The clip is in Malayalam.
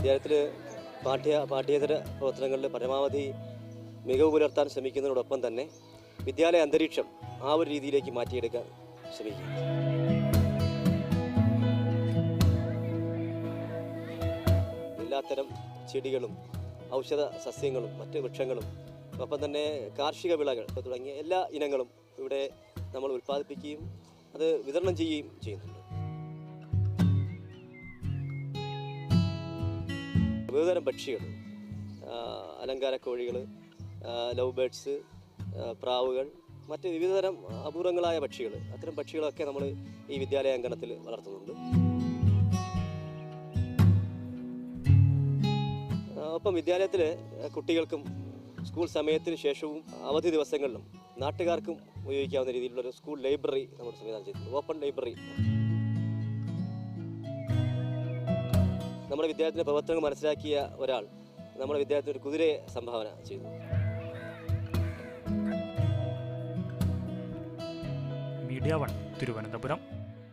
വിദ്യാലയത്തിൽ പാഠ്യേതര പ്രവർത്തനങ്ങളിൽ പരമാവധി മികവ് പുലർത്താൻ ശ്രമിക്കുന്നതിനോടൊപ്പം തന്നെ വിദ്യാലയ അന്തരീക്ഷം ആ ഒരു രീതിയിലേക്ക് മാറ്റിയെടുക്കാൻ ശ്രമിക്കുക. എല്ലാത്തരം ചെടികളും ഔഷധ സസ്യങ്ങളും മറ്റ് വൃക്ഷങ്ങളും ഒപ്പം തന്നെ കാർഷിക വിളകൾ തുടങ്ങിയ എല്ലാ ഇനങ്ങളും ഇവിടെ നമ്മൾ ഉൽപ്പാദിപ്പിക്കുകയും അത് വിതരണം ചെയ്യുകയും ചെയ്യുന്നുണ്ട്. വിവിധതരം പക്ഷികൾ, അലങ്കാര കോഴികൾ, ലവ് ബേഡ്സ്, പ്രാവുകൾ, മറ്റ് വിവിധതരം അപൂർവങ്ങളായ പക്ഷികൾ, അത്തരം പക്ഷികളൊക്കെ നമ്മൾ ഈ വിദ്യാലയ അങ്കണത്തിൽ വളർത്തുന്നുണ്ട്. ഒപ്പം വിദ്യാലയത്തിൽ കുട്ടികൾക്കും സ്കൂൾ സമയത്തിന് ശേഷവും അവധി ദിവസങ്ങളിലും നാട്ടുകാർക്കും ഉപയോഗിക്കാവുന്ന രീതിയിലുള്ളൊരു സ്കൂൾ ലൈബ്രറി നമ്മൾ സംവിധാനം ചെയ്തിട്ടുണ്ട്. Open library. നമ്മുടെ വിദ്യാലയത്തിൻ്റെ പ്രവർത്തനങ്ങൾ മനസ്സിലാക്കിയ ഒരാൾ നമ്മുടെ വിദ്യാലയത്തിന് ഒരു കുതിരയെ സംഭാവന ചെയ്തു. മീഡിയ 1 തിരുവനന്തപുരം.